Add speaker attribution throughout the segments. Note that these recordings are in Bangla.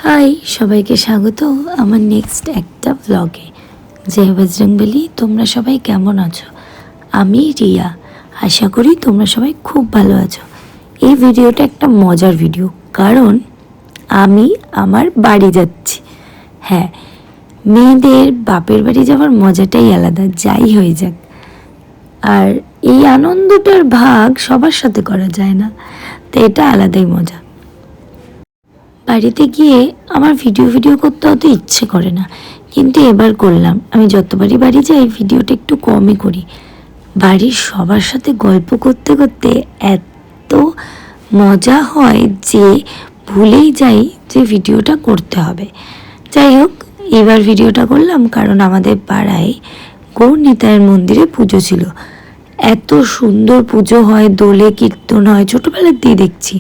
Speaker 1: হাই, সবাইকে স্বাগত আমার নেক্সট একটা ব্লগে। জয় বজরংবলী। তোমরা সবাই কেমন আছো? আমি রিয়া, আশা করি তোমরা সবাই খুব ভালো আছো। এই ভিডিওটা একটা মজার ভিডিও, কারণ আমি আমার বাড়ি যাচ্ছি। হ্যাঁ, মেয়েদের বাপের বাড়ি যাওয়ার মজাটাই আলাদা, যাই হয়ে যাক। আর এই আনন্দটার ভাগ সবার সাথে করা যায় না, তো এটা আলাদাই মজা। বাড়িতে গিয়ে আমার ভিডিও করতে অত ইচ্ছে করে না, কিন্তু এবার করলাম। আমি যতবারই বাড়ি যাই ভিডিওটা একটু কমই করি। বাড়ির সবার সাথে গল্প করতে করতে এত মজা হয় যে ভুলেই যাই যে ভিডিওটা করতে হবে। যাই হোক, এবার ভিডিওটা করলাম কারণ আমাদের পাড়ায় গৌর নিতাইয়ের মন্দিরে পুজো ছিল। এত সুন্দর পুজো হয়, দোলে কীর্তন হয়, ছোটোবেলার দিয়ে দেখছি।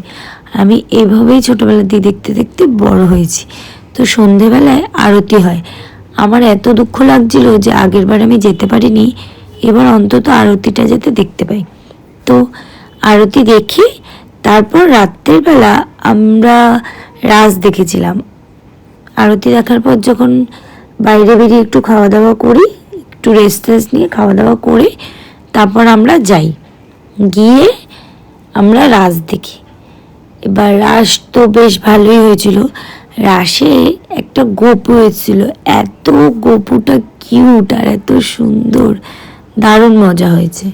Speaker 1: আমি এভাবেই ছোটোবেলার দিয়ে দেখতে দেখতে বড় হয়েছি। তো সন্ধেবেলায় আরতি হয়। আমার এত দুঃখ লাগছিল যে আগেরবার আমি যেতে পারিনি, এবার অন্তত আরতিটা যাতে দেখতে পাই। তো আরতি দেখি, তারপর রাত্রের বেলা আমরা রাস দেখেছিলাম। আরতি দেখার পর যখন বাইরে বেরিয়ে একটু খাওয়া দাওয়া করি, একটু রেস্ট নিয়ে খাওয়া দাওয়া করে তারপর আমরা যাই, গিয়ে আমরা রাস দেখি। এবার রাস তো বেশ ভালোই হয়েছিল। রাসে একটা গপু হয়েছিল, এত গপুটা কিউট আর এত সুন্দর, দারুণ মজা হয়েছে।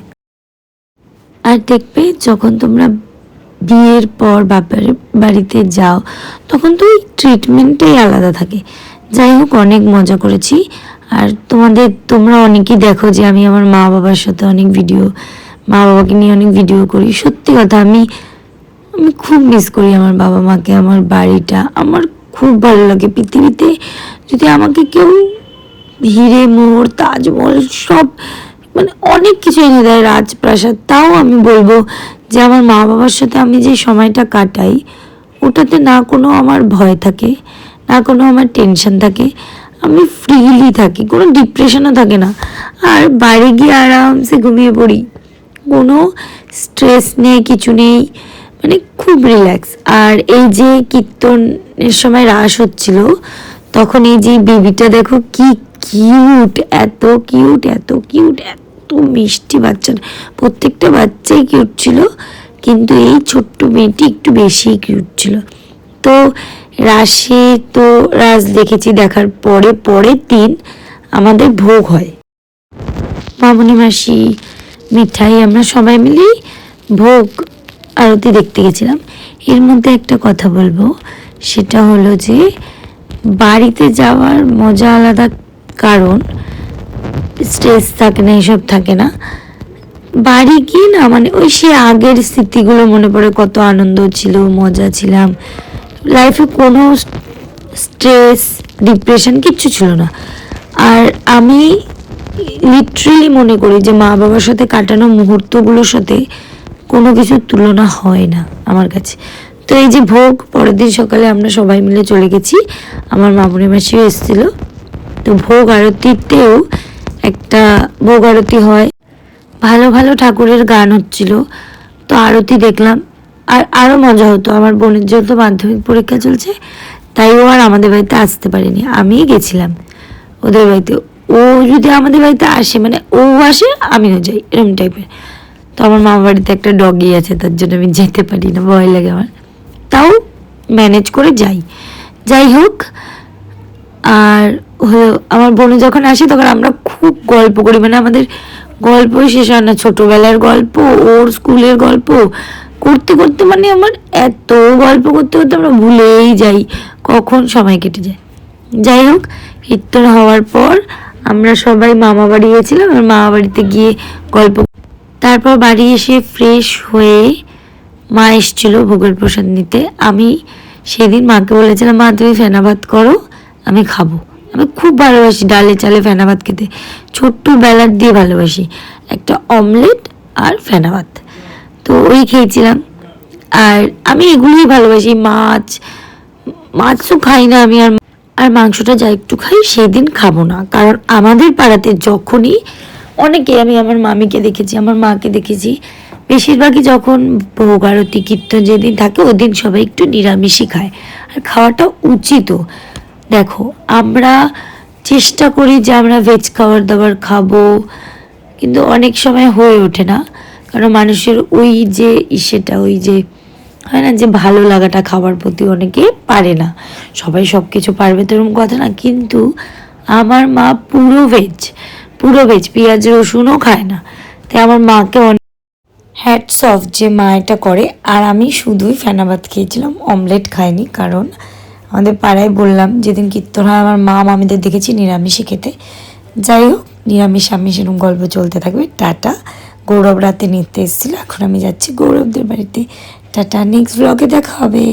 Speaker 1: আর দেখবে যখন তোমরা বিয়ের পর বাপের বাড়িতে যাও তখন তো ওই ট্রিটমেন্টটাই আলাদা থাকে। যাই হোক, অনেক মজা করেছি। আর তোমরা অনেকেই দেখো যে আমি আমার মা বাবার সাথে অনেক মা বাবাকে নিয়ে অনেক ভিডিও করি। সত্যি কথা, আমি খুব মিস করি আমার বাবা মাকে, আমার বাড়িটা। আমার খুব ভালো লাগে। পৃথিবীতে যদি আমাকে কেউ হিরে মোহর তাজমহল সব অনেক কিছু এনে দেয়, রাজপ্রাসাদ, তাও আমি বলবো যে আমার মা বাবার সাথে আমি যে সময়টা কাটাই ওটাতে না কোনো আমার ভয় থাকে, না কোনো আমার টেনশন থাকে। আমি ফ্রিলি থাকি, কোনো ডিপ্রেশনও থাকে না। আর বাড়ি গিয়ে আরামসে ঘুমিয়ে পড়ি, কোনো স্ট্রেস নেই, কিছু নেই, খুব রিল্যাক্স। আর এই যে কীর্তনের সময় রাস হচ্ছিল তখন এই যে বেবিটা দেখো কি কিউট, এত কিউট, এত কিউট, এত মিষ্টি বাচ্চা। প্রত্যেকটা বাচ্চাই কিউট ছিল, কিন্তু এই ছোট্ট মেয়েটি একটু বেশি কিউট ছিল। তো রাস দেখেছি, দেখার পরের দিন আমাদের ভোগ হয়। মামুনি মাসি, মিঠাই, আমরা সবাই মিলেই ভোগ আরতি দেখতে গেছিলাম। এর মধ্যে একটা কথা বলবো, সেটা হলো যে বাড়িতে যাওয়ার মজা আলাদা, কারণ স্ট্রেস থাকে না, এসব থাকে না। বাড়ি গিয়ে না ওই সে আগের স্মৃতিগুলো মনে পড়ে, কত আনন্দ ছিল, মজা ছিলাম। লাইফে কোনো স্ট্রেস ডিপ্রেশন কিচ্ছু ছিল না। আর আমি লিটারেলি মনে করি যে মা বাবার সাথে কাটানো মুহূর্তগুলোর সাথে কোনো কিছুর তুলনা হয় না আমার কাছে। তো এই যে ভোগ, পরের দিন সকালে আমরা সবাই মিলে চলে গেছি, আমার মামুনি মাসিও এসেছিলো। তো ভোগ আরতিতেও একটা ভোগ আরতি হয়, ভালো ভালো ঠাকুরের গান হচ্ছিল। তো আরতি দেখলাম, আর আরও মজা হতো। আমার বোনের যেহেতু মাধ্যমিক পরীক্ষা চলছে, তাই ও আর আমাদের বাড়িতে আসতে পারেনি, আমিই গেছিলাম ওদের বাড়িতে। ও যদি আমাদের বাড়িতে আসে, ও আসে আমিও যাই, এরকম টাইপের। তো আমার মামা বাড়িতে একটা ডগি আছে, তার জন্য আমি যেতে পারি না, ভয় লাগে আমার, তাও ম্যানেজ করে যাই হোক। আর আমার বোন যখন আসে তখন আমরা খুব গল্প করি, আমাদের গল্পই শেষ হয় না। ছোটোবেলার গল্প, ওর স্কুলের গল্প করতে করতে আমার এত গল্প করতে করতে আমরা ভুলেই যাই কখন সময় কেটে যায়। যাই হোক, কীর্তন হওয়ার পর আমরা সবাই মামা বাড়ি গেছিলাম। আর মামা বাড়িতে গিয়ে গল্প, তারপর বাড়ি এসে ফ্রেশ হয়ে মা এসেছিলো ভোগের প্রসাদ নিতে। আমি সেদিন মাকে বলেছিলাম, মা তুমি ফেনা ভাত করো, আমি খাবো। আমি খুব ভালোবাসি ডালে চালে ফেনা ভাত খেতে, ছোট্টবেলার দিয়ে ভালোবাসি, একটা অমলেট আর ফেনা ভাত। তো ওই খেয়েছিলাম। আর আমি এগুলোই ভালোবাসি, মাছ তো খাই না আমি, আর মাংসটা যা একটু খাই সেদিন খাবো না। কারণ আমাদের পাড়াতে যখনই অনেকে, আমি আমার মামিকে দেখেছি, আমার মাকে দেখেছি, বেশিরভাগই যখন ভোগ আরতি কীর্তন যেদিন থাকে ওদিন সবাই একটু নিরামিষই খায়, আর খাওয়াটা উচিতও। দেখো আমরা চেষ্টা করি যে আমরা ভেজ খাবার দাবার খাবো, কিন্তু অনেক সময় হয়ে ওঠে না, কারণ মানুষের ওই যে ইসেটা, ওই যে হয় না যে ভালো লাগাটা খাবার প্রতি অনেকে পারে না। সবাই সব কিছু পারবে তো এরকম কথা না, কিন্তু আমার মা পুরো ভেজ, পেঁয়াজ রসুনও খায় না। তাই আমার মাকে অনেক হ্যাটস অফ যে মা এটা করে। আর আমি শুধুই ফেনা ভাত খেয়েছিলাম, অমলেট খাইনি, কারণ আমাদের পাড়ায় বললাম যেদিন কীর্তন হয় আমার মা মামিদের দেখেছি নিরামিষই খেতে। যাই হোক, নিরামিষ আমিষ এরকম গল্প চলতে থাকবে। টাটা। গৌরব রাতে নিতে এসেছিলো, এখন আমি যাচ্ছি গৌরবদের বাড়িতে। টাটা, নেক্সট ব্লগে দেখা হবে।